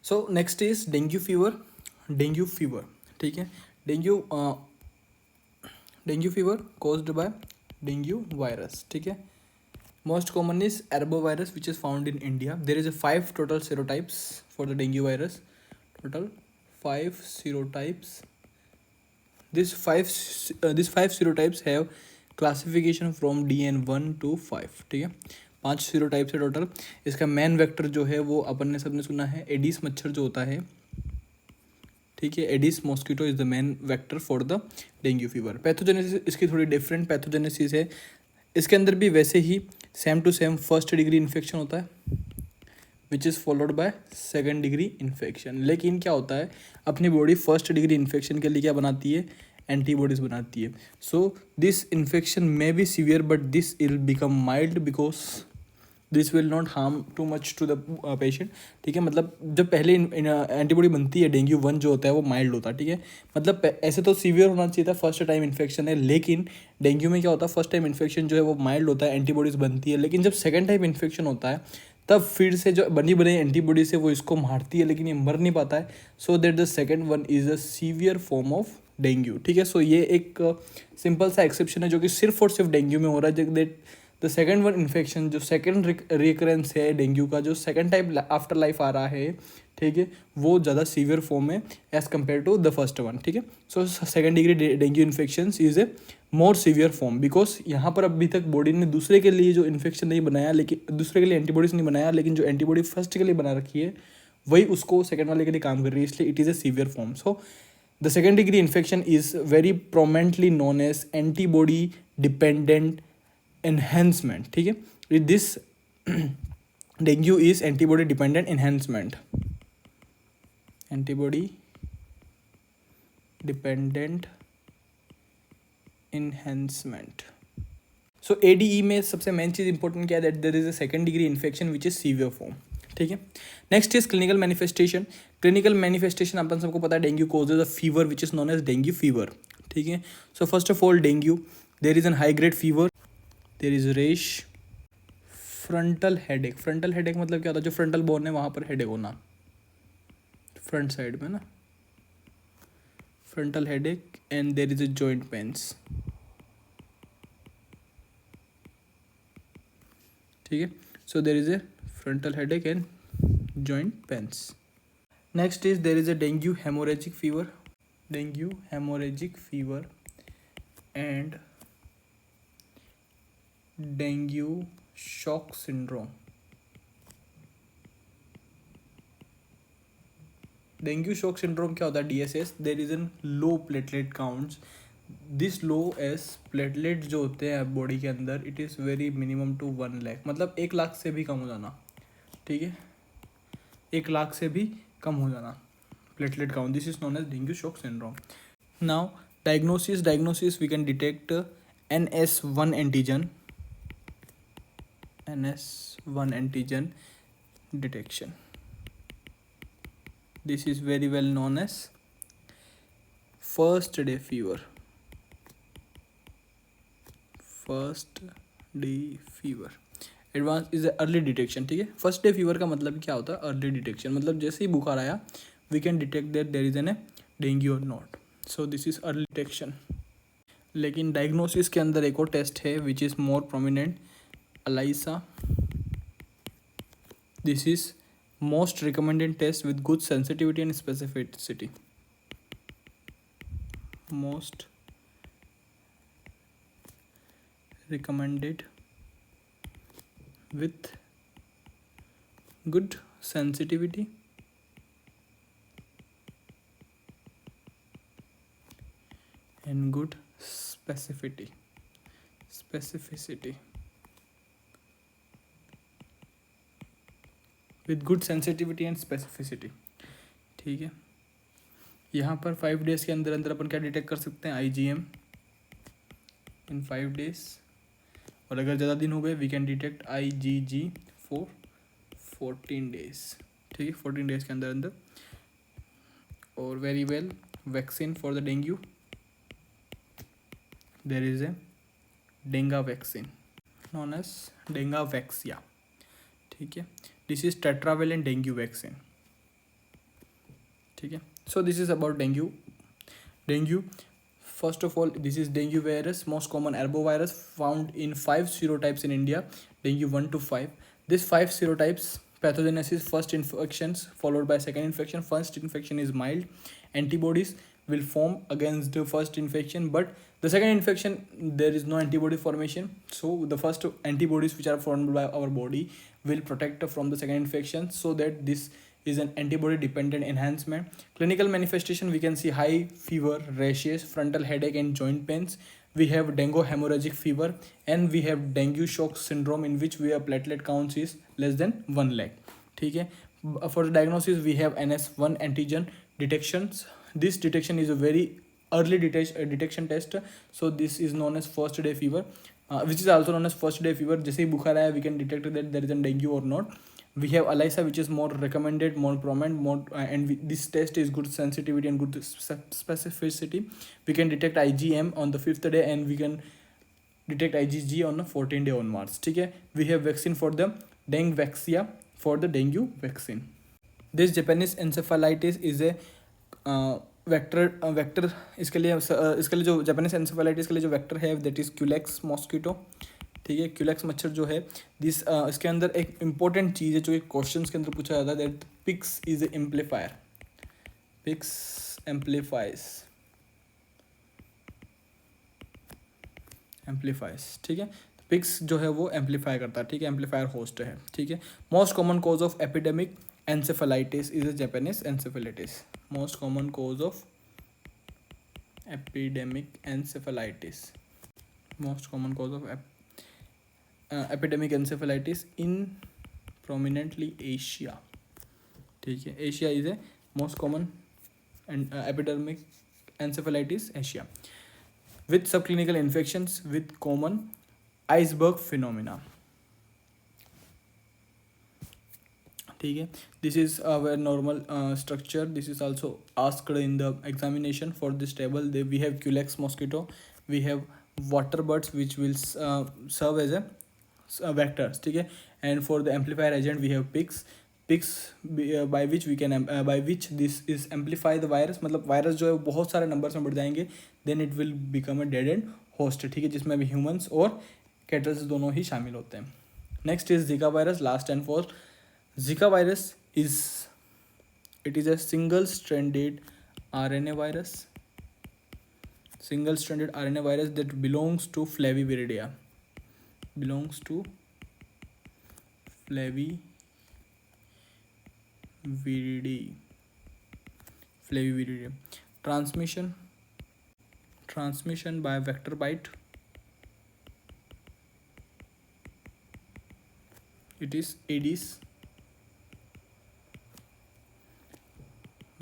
So next is dengue fever. Dengue fever, ठीक है। Dengue dengue fever caused by dengue virus, ठीक है। Most common is arbovirus which is found in India. There is a 5 total serotypes for the dengue virus. Total 5 serotypes. These five serotypes have classification from DN1 to 5, ठीक है। 5 serotypes है total. इसका main vector जो है वो अपन ने सबने सुना है, एडिस मच्छर जो होता है, ठीक है। Aedes mosquito is the main vector for the dengue fever. Pathogenesis इसकी थोड़ी डिफरेंट पैथोजेनेसिस है। इसके अंदर भी वैसे ही same to same first degree infection होता है which is followed by second degree infection. लेकिन क्या होता है, अपनी बॉडी फर्स्ट डिग्री इन्फेक्शन के लिए क्या बनाती है, एंटीबॉडीज़ बनाती है। So this infection may be severe but this will become mild because this will not harm too much to the patient, ठीक है। मतलब जब पहले एंटीबॉडी बनती है, डेंगू 1 जो होता है वो माइल्ड होता है, ठीक है। मतलब ऐसे तो सीवियर होना चाहिए था, फर्स्ट टाइम इन्फेक्शन है, लेकिन डेंगू में क्या होता है, फर्स्ट टाइम इन्फेक्शन जो है वो माइल्ड होता है, एंटीबॉडीज़ बनती है। लेकिन जब सेकेंड टाइम इन्फेक्शन होता है तब फिर से जो बनी बनी एंटीबॉडी से वो इसको मारती है, लेकिन ये मर नहीं पाता है। So that the second one is a severe form of dengue, ठीक है। सो ये एक सिंपल सा एक्सेप्शन है जो कि सिर्फ और सिर्फ डेंगू में हो रहा है। That the second one infection जो सेकेंड रिकरेंस है डेंगू का, जो सेकेंड टाइम आफ्टर लाइफ आ रहा है, ठीक है, वो ज़्यादा सीवियर फॉर्म है as compare to the first one, ठीक है। So second degree dengue infection is a more severe form because यहाँ पर अभी तक बॉडी ने दूसरे के लिए जो इन्फेक्शन नहीं बनाया, लेकिन दूसरे के लिए एंटीबॉडीज नहीं बनाया, लेकिन जो एंटीबॉडी फर्स्ट के लिए बना रखी है वही उसको सेकेंड वाले के लिए काम कर रही है, इसलिए it is a severe form. So the second degree infection is very prominently known as antibody dependent enhancement, ठीक है। This dengue is antibody dependent enhancement, antibody dependent enhancement। So ADE में सबसे मेन चीज़ इंपॉर्टेंट क्या है, that there is a second degree infection which is severe form, ठीक है। Next is clinical manifestation. Clinical manifestation अपन सबको पता है, dengue causes a fever which is known as dengue fever, ठीक है। So first of all dengue, there is an high grade fever, there is rash, frontal headache. Frontal headache मतलब क्या होता है, जो फ्रंटल बोन है वहाँ पर हेडेक होना, फ्रंट साइड में ना, frontal headache. And there is a joint pains, ठीक है। So there is a frontal headache and joint pains. Next is there is a dengue haemorrhagic fever, dengue haemorrhagic fever and dengue shock syndrome. Dengue shock syndrome क्या होता है, DSS, there is an low platelet counts. This low as platelet जो होते हैं body के अंदर, it is very minimum to 1 lakh, मतलब 1 लाख से भी कम हो जाना, ठीक है, 1 लाख से भी कम हो जाना platelet count. This is known as dengue shock syndrome. Now diagnosis we can detect NS1 antigen, NS1 antigen detection. This is very well known as first day fever. First day fever. Advance is early detection, ठीक है। First day fever का मतलब क्या होता है, early detection, मतलब जैसे ही बुखार आया we can detect that there is an a dengue और not. So this is early detection. लेकिन डायग्नोसिस के अंदर एक और टेस्ट है which is more prominent, ELISA. This is most recommended test with good sensitivity and specificity. Most recommended with good sensitivity and good specificity. With good sensitivity and specificity, ठीक है। यहाँ पर 5 डेज़ के अंदर अंदर अपन क्या डिटेक्ट कर सकते हैं, IgM इन 5 डेज, और अगर ज़्यादा दिन हो गए we can detect IgG for 14 days, ठीक है, 14 डेज़ के अंदर अंदर। और very well vaccine for the dengue, there is a dengue vaccine known as Dengvaxia, ठीक है। This is tetravalent dengue vaccine, ठीक है. So this is about dengue. First of all, this is dengue virus, most common arbovirus found in 5 serotypes in India, dengue 1 to 5. These 5 serotypes pathogenesis, first infections followed by second infection. First infection is mild, antibodies will form against the first infection, but the second infection there is no antibody formation. So the first antibodies which are formed by our body will protect from the second infection, so that this is an antibody dependent enhancement. Clinical manifestation, we can see high fever, rashes, frontal headache and joint pains. We have dengue hemorrhagic fever, and we have dengue shock syndrome in which we have platelet counts is less than 1 lakh. ठीक है. For the diagnosis, we have NS1 antigen detections. This detection is a very early detection test. So this is known as first day fever, which is also known as first day fever. जैसे ही बुखार आया, we can detect that there is a dengue or not. We have ELISA, which is more recommended, more prominent, this test is good sensitivity and good specificity. We can detect IgM on the 5th day, and we can detect IgG on the 14th day onwards. ठीक है. We have vaccine for the Dengvaxia, for the dengue vaccine. This Japanese encephalitis is a vector. इसके लिए जो Japanese encephalitis के लिए जो vector है that is Culex mosquito. ठीक है. क्यूलेक्स मच्छर जो है दिस इसके अंदर एक इम्पोर्टेंट चीज़ है जो एक क्वेश्चन के अंदर पूछा जाता है, that pigs is a amplifier. Pigs amplifies. ठीक है. पिक्स जो है वो एम्पलीफाई करता है. ठीक है. एम्पलीफायर होस्ट है. ठीक है. Most common cause of epidemic encephalitis is a Japanese encephalitis. Most common cause of epidemic encephalitis. Most common cause of epidemic encephalitis in prominently Asia. ठीक है. Asia is a most common and epidemic encephalitis Asia, with subclinical infections with common iceberg phenomena. ठीक है. This is our normal structure. This is also asked in the examination for this table. We have Culex mosquito, we have water birds which will serve as a vectors. ठीक है. And for the amplifier agent we have pigs by which this is amplify the virus. मतलब virus जो है बहुत सारे numbers में बढ़ जाएंगे, then it will become a dead end host. ठीक है. जिसमें अभी ह्यूमन्स और कैटल्स दोनों ही शामिल होते हैं. नेक्स्ट इज जिका virus, last and for. Zika virus is a single-stranded RNA virus. Single-stranded RNA virus that belongs to Flaviviridae. Flaviviridae. Transmission by vector bite. It is Aedes.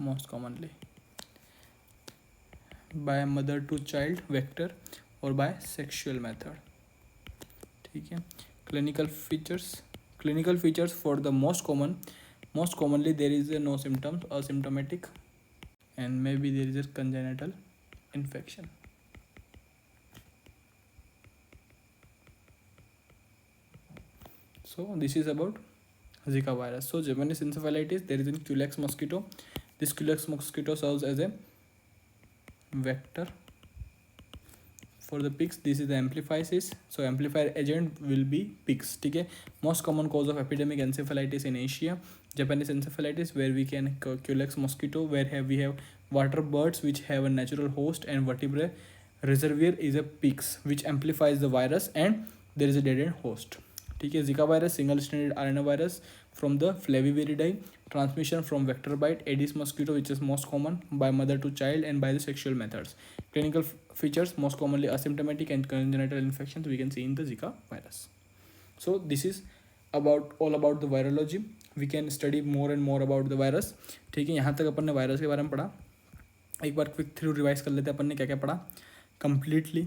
Most commonly by mother to child vector or by sexual method. ठीक है. Clinical features for the most commonly there is no symptoms, asymptomatic, and maybe there is a congenital infection. So this is about Zika virus. So Japanese encephalitis, there is a Culex mosquito. This Culex mosquito serves as a vector for the pigs. This is the amplifiers. So amplifier agent will be pigs. ठीक है. Most common cause of epidemic encephalitis in Asia, Japanese encephalitis, where we can Culex mosquito, where we have water birds which have a natural host, and vertebrate reservoir is a pigs which amplifies the virus, and there is a dead end host. ठीक है. Zika virus, single stranded RNA virus from the Flaviviridae. Transmission from vector bite. Aedes mosquito, which is most common, by mother to child and by the sexual methods. Clinical features, most commonly asymptomatic and congenital infections we can see in the Zika virus. So this is all about the virology. We can study more and more about the virus. ठीक है. यहाँ तक अपन ने virus के बारे में पढ़ा. एक बार क्विक थ्रू रिवाइज कर लेते हैं अपन ने क्या क्या पढ़ा completely.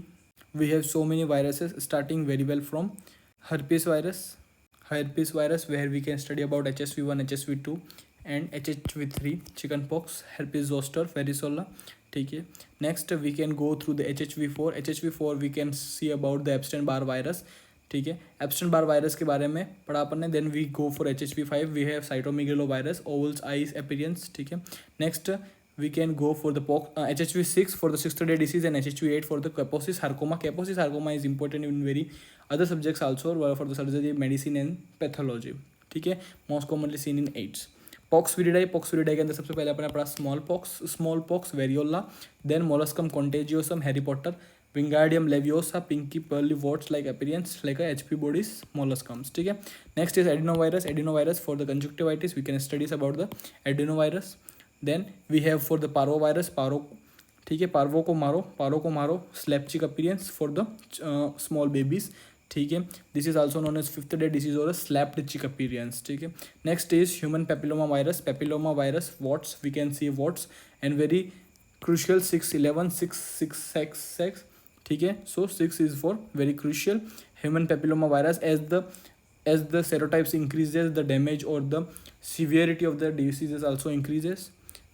We have so many viruses, starting very well from herpes virus, where we can study about HSV1, HSV2 and HHV3, chickenpox, herpes zoster, varicella. ठीक है. Next we can go through the HHV4. We can see about the Epstein-Barr virus. ठीक है। एप्स्टन Barr virus के बारे में पढ़ा अपन ने। Then we go for HHV5, we have cytomegalo virus, owls eyes appearance, ठीक है। Next we can go for the HHV6 for the 6th day disease and HHV8 for the Kaposi sarcoma. Kaposi sarcoma is important in very other subjects also for the surgery, medicine and pathology, ठीक है। Most commonly seen in AIDS. Poxviridae, Poxviridae के अंदर सबसे पहले अपने पढ़ा smallpox, variola, then molluscum contagiosum, Harry Potter, Wingardium Leviosa, pinky pearly warts like appearance like HP bodies, molluscums, ठीक है। Next is adenovirus, adenovirus for the conjunctivitis, we can studies about the adenovirus. Then we have for the parvovirus, parvo, ठीक है, parvo को मारो, slapped cheek appearance for the small babies, ठीक है। This is also known as 5th day disease और slapped cheek appearance, ठीक है। Next is human papilloma virus, warts, we can see warts and very crucial 611 666, ठीक है। So 6 is for very crucial human papilloma virus. As the serotypes increases, the damage or the severity of the diseases also increases.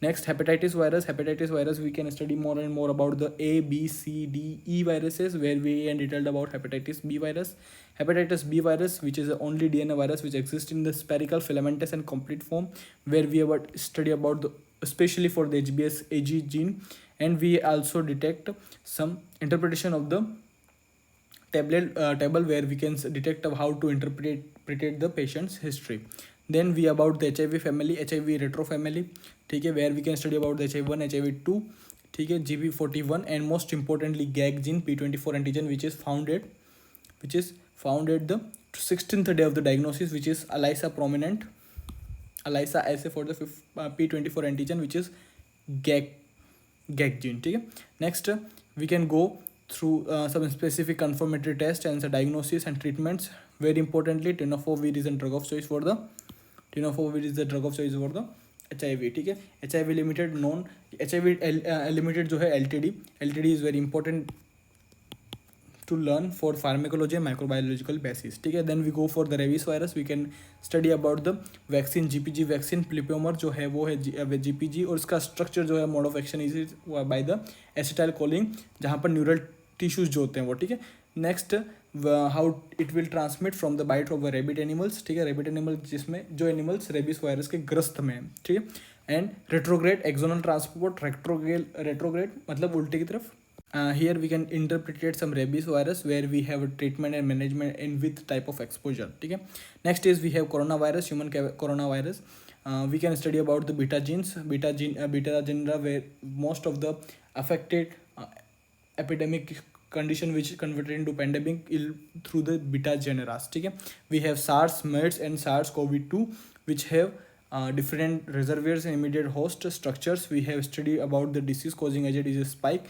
Next, hepatitis virus, we can study more and more about the A, B, C, D, E viruses, where we and detailed about hepatitis B virus. Hepatitis B virus, which is the only DNA virus which exists in the spherical, filamentous and complete form, where we have study about the, especially for the HBs AG gene, and we also detect some interpretation of the table where we can detect how to interpret the patient's history. Then we about the HIV family, HIV retro family, ठीक है, where we can study about the HIV1, HIV2, ठीक है, GB41 and most importantly GAG gene, P24 antigen, which is found at the 16th day of the diagnosis, which is ELISA prominent, ELISA assay for the P24 antigen, which is GAG gene, ठीक है। Next we can go through some specific confirmatory tests and the diagnosis and treatments. Very importantly, tenofovir is a drug of choice for the HIV, ठीक है। HIV limited known, HIV limited जो है LTD is very important to learn for pharmacology and microbiological basis, ठीक है। Then we go for the rabies virus, we can study about the vaccine, GPG vaccine, Plipiomar जो है वो है GPG, और इसका स्ट्रक्चर जो है mode of action is by the acetyl choline, जहाँ पर न्यूरल टिश्यूज जो होते हैं वो, ठीक है। Next, how it will transmit from the bite of rabid animals, ठीक है, रेबिट एनिमल जिसमें जो एनिमल्स रेबिस वायरस के ग्रस्त में है, ठीक है। And retrograde axonal transport, retrograde मतलब उल्टे की तरफ। Here we can interpret some rabies virus where we have a treatment and management in with type of exposure, ठीक है। Next is we have coronavirus, human coronavirus. We can study about the beta genera, where most of the affected epidemic condition which converted into pandemic through the beta genera, ठीक है। We have SARS, MERS and SARS-CoV-2, which have different reservoirs and immediate host structures. We have studied about the disease causing agent is a spike.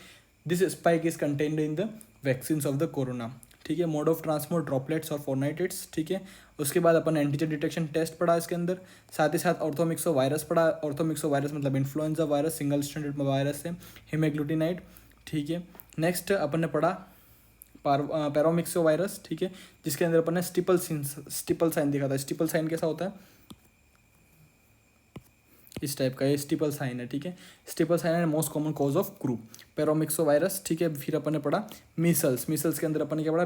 This spike is contained in the vaccines of the corona, ठीक है। Mode of transport droplets और फोर्नाइटेट्स, ठीक है। उसके बाद अपन antigen detection test पढ़ा इसके अंदर, साथ ही साथ ऑर्थोमिक्सो वायरस पढ़ा। ऑर्थोमिक्सो वायरस मतलब influenza virus, single standard virus है, हेमाग्लूटिनाइड, ठीक है। नेक्स्ट अपन ने पढ़ा पैरोमिक्सो वायरस, ठीक है, जिसके अंदर अपन ने स्टिपल साइन देखा था। स्टिपल साइन कैसा होता है, इस टाइप का ये स्टिपल साइन है, ठीक है। स्टिपल साइन है most common cause of croup, paramyxovirus, ठीक है। फिर अपन ने पढ़ा मीसल्स के अंदर अपन ने क्या पढ़ा,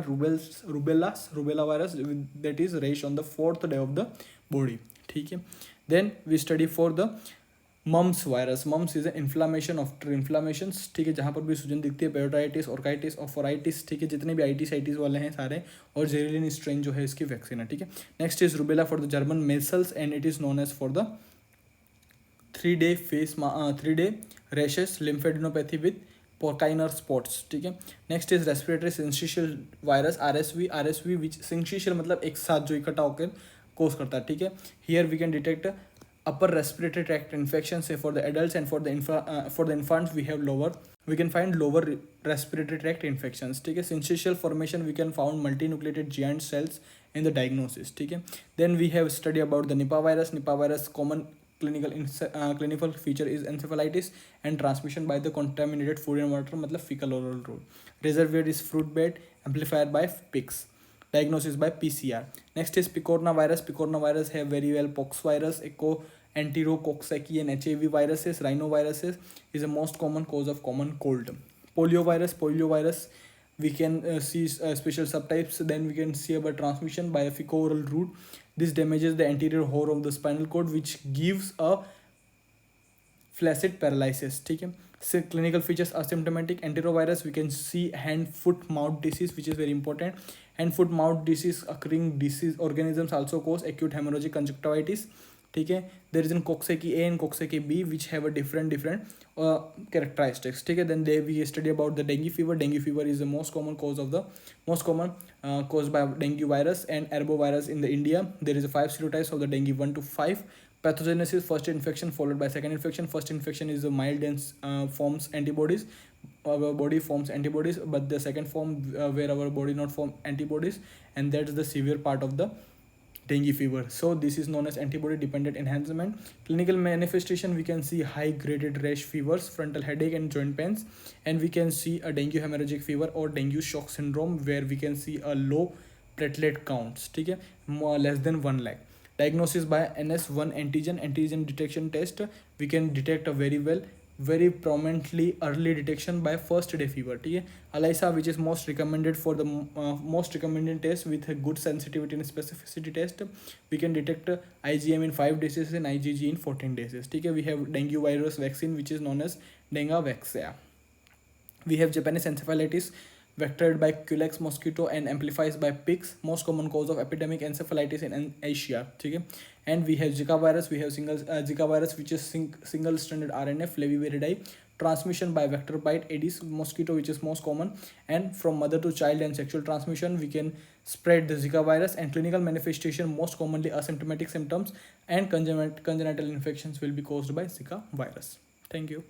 rubella virus that is rash on the 4th day of the body, ठीक है। Then we study for the mumps virus. Mumps is inflammation after inflammations, ठीक है, जहाँ पर भी सूजन दिखती है, पेरियोडाइटिस, ऑर्काइटिस, ऑफोराइटिस, ठीक है, जितने भी आइटिस वाले हैं सारे, और जेरेलिन स्ट्रेन जो है इसकी वैक्सीन है, ठीक है। Next is rubella for the German measles and it is known as for the 3-day rashes, lymphadenopathy with Forchheimer spots, ठीक है। Next is respiratory syncytial virus, RSV which syncytial मतलब एक साथ जो इकट्ठा होकर कोज करता है, ठीक है। Here we can detect upper respiratory tract infection से for the adults and for the infants we can find lower respiratory tract infections, ठीक है। Syncytial formation we can found multinucleated giant cells in the diagnosis, ठीक है। Then we have study about the Nipah virus common clinical feature is encephalitis and transmission by the contaminated food and water, मतलब fecal oral route. Reservoir is fruit bat, amplifier by pigs. Diagnosis by PCR. Next is picorna virus have very well pox virus, echo, enterococcus and HIV viruses. Rhinoviruses is the most common cause of common cold. Polio virus we can see special subtypes. Then we can see about transmission by a fecal-oral route. This damages the anterior horn of the spinal cord, which gives a flaccid paralysis. ठीक है. So clinical features asymptomatic enterovirus, we can see hand foot mouth disease, which is very important. Hand foot mouth disease occurring disease organisms also cause acute hemorrhagic conjunctivitis. ठीक है. There is in Coxsackie A and Coxsackie B, which have a different characteristics. ठीक है. Then we study about the dengue fever. Dengue fever is the most common caused by dengue virus and arbovirus in the India. There is a 5 serotypes of the dengue 1 to 5. Pathogenesis: first infection followed by second infection. First infection is a mild and forms antibodies. Our body forms antibodies, but the second form where our body not form antibodies, and that's the severe part of the dengue fever. So this is known as antibody dependent enhancement. Clinical manifestation: we can see high graded rash, fevers, frontal headache and joint pains, and we can see a dengue hemorrhagic fever or dengue shock syndrome, where we can see a low platelet counts. ठीक है. Less than 1 lakh. Diagnosis by NS1 antigen detection test. We can detect a very prominently early detection by first day fever. ठीक है. ELISA, which is most recommended test with a good sensitivity and specificity test. We can detect IgM in 5 days and IgG in 14 days. ठीक है. We have dengue virus vaccine, which is known as Dengavaxia. We have Japanese encephalitis, vectored by Culex mosquito and amplifies by pigs, most common cause of epidemic encephalitis in Asia. ठीक है. And we have Zika virus. We have Zika virus, which is single stranded RNA, Flaviviridae, transmission by vector bite, Aedes mosquito, which is most common, and from mother to child and sexual transmission we can spread the Zika virus. And clinical manifestation, most commonly asymptomatic symptoms, and congenital infections will be caused by Zika virus. Thank you.